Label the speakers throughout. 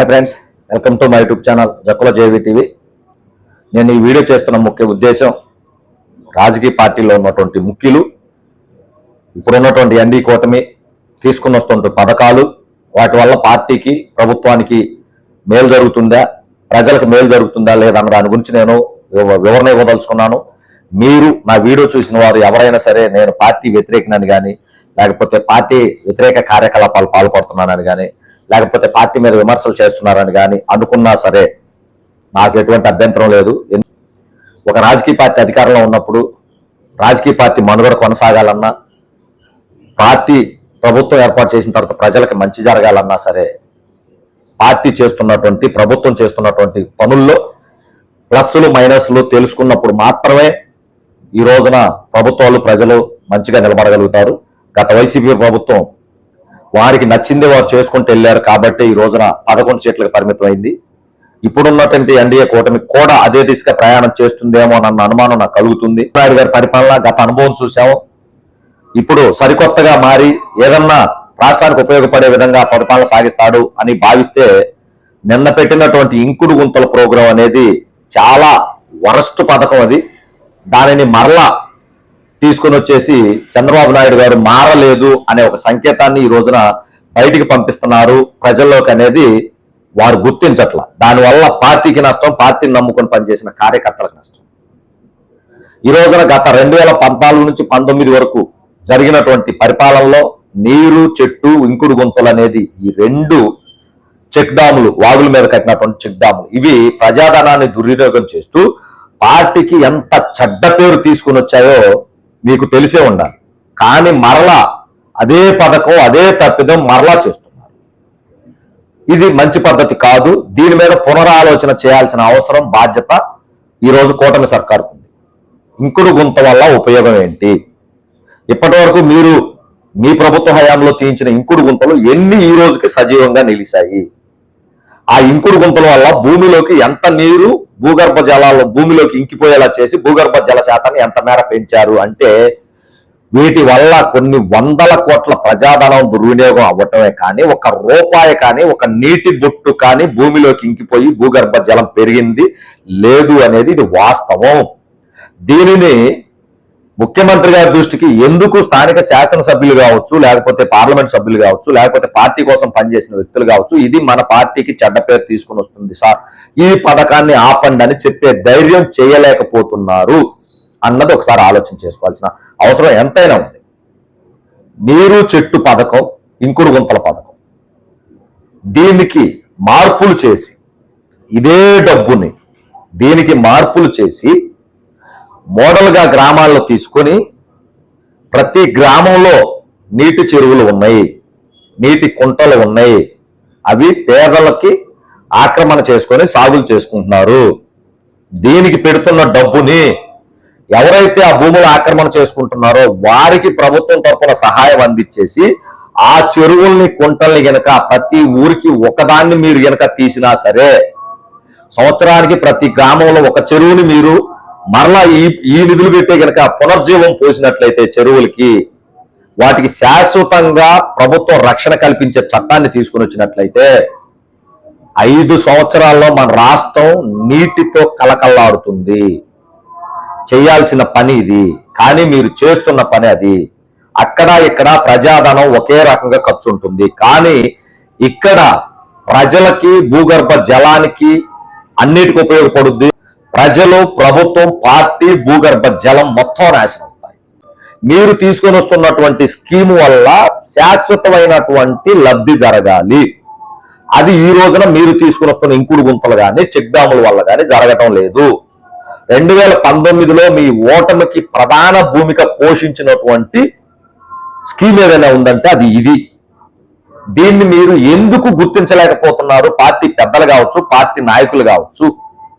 Speaker 1: Hi friends, welcome to my YouTube channel Jakkula JV TV. నేను ఈ video చేస్తున్న ముఖ్య ఉద్దేశం రాజకీయ పార్టీలో ఉన్నటువంటి ముఖ్యులు ఇప్పుడున్నటువంటి ఎన్డీ కూటమి తీసుకుని వస్తున్న పథకాలు, వాటి వల్ల పార్టీకి ప్రభుత్వానికి మేలు జరుగుతుందా, ప్రజలకు మేలు జరుగుతుందా లేదన్న దాని గురించి నేను వివరణ ఇవ్వదలుచుకున్నాను. మీరు నా వీడియో చూసిన వారు ఎవరైనా సరే నేను పార్టీ వ్యతిరేకనని కానీ, లేకపోతే పార్టీ వ్యతిరేక కార్యకలాపాలు పాల్పడుతున్నానని కానీ, లేకపోతే పార్టీ మీద విమర్శలు చేస్తున్నారని కానీ అనుకున్నా సరే నాకు ఎటువంటి అభ్యంతరం లేదు. ఒక రాజకీయ పార్టీ అధికారంలో ఉన్నప్పుడు రాజకీయ పార్టీ మనుగడ కొనసాగాలన్నా, పార్టీ ప్రభుత్వం ఏర్పాటు చేసిన తర్వాత ప్రజలకు మంచి జరగాలన్నా సరే పార్టీ చేస్తున్నటువంటి, ప్రభుత్వం చేస్తున్నటువంటి పనుల్లో ప్లస్లు మైనస్లు తెలుసుకున్నప్పుడు మాత్రమే ఈ రోజున ప్రభుత్వాలు ప్రజలు మంచిగా నిలబడగలుగుతారు. గత వైసీపీ ప్రభుత్వం వారికి నచ్చిందే వారు చేసుకుంటూ వెళ్ళారు కాబట్టి ఈ రోజున 11 సీట్లకు పరిమితం అయింది. ఇప్పుడున్నటువంటి ఎన్డీఏ కూటమి కూడా అదే దిశగా ప్రయాణం చేస్తుందేమో అన్న అనుమానం నాకు కలుగుతుంది. నాయుడు గారి పరిపాలన గత అనుభవం చూసాము. ఇప్పుడు సరికొత్తగా మారి ఏదన్నా రాష్ట్రానికి ఉపయోగపడే విధంగా పరిపాలన సాగిస్తాడు అని భావిస్తే నిన్న పెట్టినటువంటి ఇంకుడు గుంతల ప్రోగ్రాం అనేది చాలా వరస్ట్ పథకం. అది దానిని మరలా తీసుకుని వచ్చేసి చంద్రబాబు నాయుడు గారు మారలేదు అనే ఒక సంకేతాన్ని ఈ రోజున బయటికి పంపిస్తున్నారు ప్రజల్లోకి అనేది వారు గుర్తించట్ల. దానివల్ల పార్టీకి నష్టం, పార్టీని నమ్ముకొని పనిచేసిన కార్యకర్తలకు నష్టం. ఈ రోజున గత 2014 నుంచి 19 వరకు జరిగినటువంటి పరిపాలనలో నీరు, చెట్టు, ఇంకుడు గుంతలు అనేది ఈ 2 చెక్ డాములు, వాగుల మీద కట్టినటువంటి చెక్ డాములు, ఇవి ప్రజాధనాన్ని దుర్వినియోగం చేస్తూ పార్టీకి ఎంత చెడ్డ పేరు తీసుకుని వచ్చాయో మీకు తెలిసే ఉండాలి. కానీ మరలా అదే పథకం, అదే తప్పిదం మరలా చేస్తున్నారు. ఇది మంచి పద్ధతి కాదు. దీని మీద పునరాలోచన చేయాల్సిన అవసరం, బాధ్యత ఈరోజు కూటమి సర్కారుకు ఉంది. ఇంకుడు గుంత వల్ల ఉపయోగం ఏంటి? ఇప్పటి వరకు మీరు మీ ప్రభుత్వ హయాంలో తీయించిన ఇంకుడు గుంతలు ఎన్ని ఈ రోజుకి సజీవంగా నిలిచాయి? ఆ ఇంకుడు గుంతల వల్ల భూమిలోకి ఎంత నీరు, భూగర్భ జలాల్లో భూమిలోకి ఇంకిపోయేలా చేసి భూగర్భ జల శాతాన్ని ఎంత మేర పెంచారు అంటే వీటి వల్ల కొన్ని వందల కోట్ల ప్రజాధనం దుర్వినియోగం అవ్వటమే కానీ, ఒక రూపాయి కానీ, ఒక నీటి బొట్టు కానీ భూమిలోకి ఇంకిపోయి భూగర్భ జలం పెరిగింది లేదు అనేది ఇది వాస్తవం. దీనిని ముఖ్యమంత్రి గారి దృష్టికి ఎందుకు స్థానిక శాసనసభ్యులు కావచ్చు, లేకపోతే పార్లమెంట్ సభ్యులు కావచ్చు, లేకపోతే పార్టీ కోసం పనిచేసిన వ్యక్తులు కావచ్చు, ఇది మన పార్టీకి చెడ్డ పేరు తీసుకుని వస్తుంది సార్, ఈ పథకాన్ని ఆపండి అని చెప్పే ధైర్యం చేయలేకపోతున్నారు అన్నది ఒకసారి ఆలోచన చేసుకోవాల్సిన అవసరం ఎంతైనా ఉంది. నీరు చెట్టు పథకం, ఇంకుడు గుంతల పథకం, దీనికి మార్పులు చేసి ఇదే డబ్బుని దీనికి మార్పులు చేసి మోడల్గా గ్రామాల్లో తీసుకొని ప్రతి గ్రామంలో నీటి చెరువులు ఉన్నాయి, నీటి కుంటలు ఉన్నాయి, అవి పేదలకి ఆక్రమణ చేసుకొని సాగులు చేసుకుంటున్నారు. దీనికి పెడుతున్న డబ్బుని ఎవరైతే ఆ భూములు ఆక్రమణ చేసుకుంటున్నారో వారికి ప్రభుత్వం తరఫున సహాయం అందించేసి ఆ చెరువుల్ని, కుంటల్ని గనక ప్రతి ఊరికి ఒకదాన్ని మీరు గనక తీసినా సరే సంవత్సరానికి ప్రతి గ్రామంలో ఒక చెరువుని మీరు మరలా ఈ నిధులు పెట్టే గనక పునర్జీవం పోసినట్లయితే చెరువులకి, వాటికి శాశ్వతంగా ప్రభుత్వం రక్షణ కల్పించే చట్టాన్ని తీసుకుని వచ్చినట్లయితే 5 సంవత్సరాల్లో మన రాష్ట్రం నీటితో కలకల్లాడుతుంది. చేయాల్సిన పని ఇది. కానీ మీరు చేస్తున్న పని అది. అక్కడ ఇక్కడ ప్రజాధనం ఒకే రకంగా ఖర్చు ఉంటుంది. కానీ ఇక్కడ ప్రజలకి, భూగర్భ జలానికి అన్నిటికీ ఉపయోగపడుద్ది. ప్రజలు, ప్రభుత్వం, పార్టీ, భూగర్భ జలం మొత్తం నాశనం అవుతాయి. మీరు తీసుకొని వస్తున్నటువంటి స్కీము వల్ల శాశ్వతమైనటువంటి లబ్ధి జరగాలి. అది ఈ రోజున మీరు తీసుకుని వస్తున్న ఇంకుడు గుంతలు కానీ, చెక్ డాముల వల్ల కానీ జరగటం లేదు. 2019లో మీ ఓటమికి ప్రధాన భూమిక పోషించినటువంటి స్కీమ్ ఏదైనా ఉందంటే అది ఇది. దీన్ని మీరు ఎందుకు గుర్తించలేకపోతున్నారు? పార్టీ పెద్దలు కావచ్చు, పార్టీ నాయకులు కావచ్చు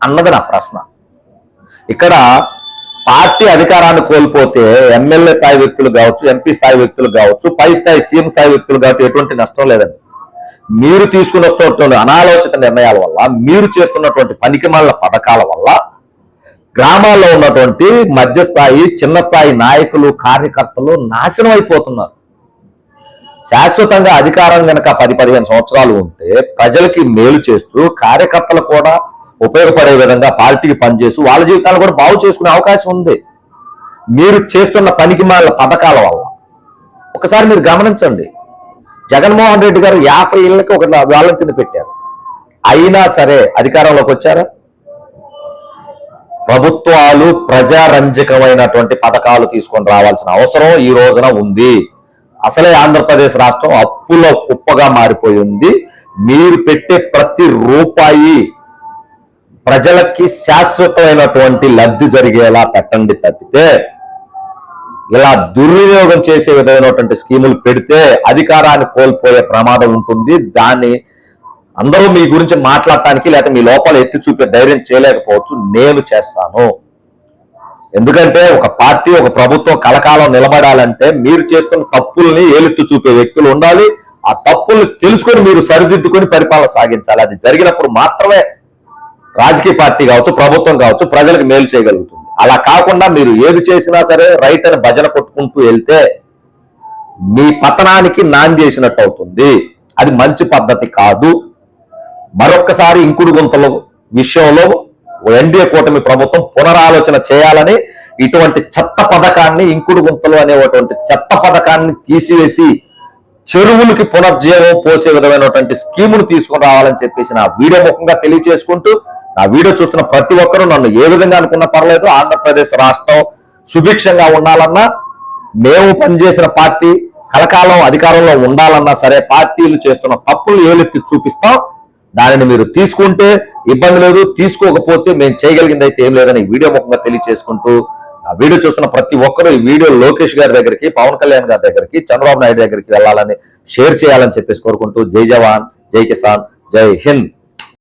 Speaker 1: అన్నది నా ప్రశ్న. ఇక్కడ పార్టీ అధికారాన్ని కోల్పోతే ఎమ్మెల్యే స్థాయి వ్యక్తులు కావచ్చు, ఎంపీ స్థాయి వ్యక్తులు కావచ్చు, పై స్థాయి సీఎం స్థాయి వ్యక్తులు కావచ్చు, ఎటువంటి నష్టం లేదండి. మీరు తీసుకుని వస్తున్న అనాలోచిత నిర్ణయాల వల్ల, మీరు చేస్తున్నటువంటి పనికిమాలిన పథకాల వల్ల గ్రామాల్లో ఉన్నటువంటి మధ్యస్థాయి, చిన్న స్థాయి నాయకులు, కార్యకర్తలు నాశనం అయిపోతున్నారు. శాశ్వతంగా అధికారం గనక 10-15 సంవత్సరాలు ఉంటే ప్రజలకి మేలు చేస్తూ కార్యకర్తలు కూడా ఉపయోగపడే విధంగా పార్టీకి పనిచేస్తూ వాళ్ళ జీవితాలు కూడా బాగు చేసుకునే అవకాశం ఉంది. మీరు చేస్తున్న పనికి మాల పథకాల వల్ల ఒకసారి మీరు గమనించండి. జగన్మోహన్ రెడ్డి గారు 50 ఇళ్ళకి ఒక వాలంటీర్ని పెట్టారు. అయినా సరే అధికారంలోకి వచ్చారా? ప్రభుత్వాలు ప్రజారంజకమైనటువంటి పథకాలు తీసుకొని రావాల్సిన అవసరం ఈ రోజున ఉంది. అసలే ఆంధ్రప్రదేశ్ రాష్ట్రం అప్పుల కుప్పగా మారిపోయి ఉంది. మీరు పెట్టే ప్రతి రూపాయి ప్రజలకి శాశ్వతమైనటువంటి లబ్ధి జరిగేలా పెట్టండి తప్పితే ఇలా దుర్వినియోగం చేసే విధమైనటువంటి స్కీములు పెడితే అధికారాన్ని కోల్పోయే ప్రమాదం ఉంటుంది. దాన్ని అందరూ మీ గురించి మాట్లాడటానికి లేకపోతే మీ లోపల ఎత్తి చూపే ధైర్యం చేయలేకపోవచ్చు. నేను చేస్తాను. ఎందుకంటే ఒక పార్టీ ఒక ప్రభుత్వం కలకాలం నిలబడాలంటే మీరు చేస్తున్న తప్పుల్ని ఏలెత్తి చూపే వ్యక్తులు ఉండాలి. ఆ తప్పుల్ని తెలుసుకొని మీరు సరిదిద్దుకొని పరిపాలన సాగించాలి. అది జరిగినప్పుడు మాత్రమే రాజకీయ పార్టీ కావచ్చు, ప్రభుత్వం కావచ్చు, ప్రజలకు మేలు చేయగలుగుతుంది. అలా కాకుండా మీరు ఏది చేసినా సరే రైట్ అని భజన కొట్టుకుంటూ వెళ్తే మీ పతనానికి నాంది చేసినట్టు అవుతుంది. అది మంచి పద్ధతి కాదు. మరొక్కసారి ఇంకుడు గుంతల విషయంలో ఎన్డీఏ కూటమి ప్రభుత్వం పునరాలోచన చేయాలని, ఇటువంటి చెత్త పథకాన్ని ఇంకుడు గుంతలు అనేటువంటి చెత్త పథకాన్ని తీసివేసి చెరువులకి పునర్జీవం పోసే విధమైనటువంటి స్కీమును తీసుకుని రావాలని చెప్పేసి నా వీడియో ముఖంగా తెలియజేసుకుంటూ, నా వీడియో చూస్తున్న ప్రతి ఒక్కరూ నన్ను ఏ విధంగా అనుకున్నా పర్లేదు, ఆంధ్రప్రదేశ్ రాష్ట్రం సుభిక్షంగా ఉండాలన్నా, మేము పనిచేసిన పార్టీ కలకాలం అధికారంలో ఉండాలన్నా సరే పార్టీలు చేస్తున్న తప్పులు ఏలెత్తి చూపిస్తాం. దానిని మీరు తీసుకుంటే ఇబ్బంది లేదు, తీసుకోకపోతే మేము చేయగలిగింది అయితే ఏం లేదని వీడియో ముఖంగా తెలియజేసుకుంటూ, ఆ వీడియో చూస్తున్న ప్రతి ఒక్కరూ ఈ వీడియో లోకేష్ గారి దగ్గరికి, పవన్ కళ్యాణ్ గారి దగ్గరికి, చంద్రబాబు నాయుడు దగ్గరికి వెళ్ళాలని, షేర్ చేయాలని చెప్పేసి కోరుకుంటూ జై జవాన్, జై కిసాన్, జై హింద్.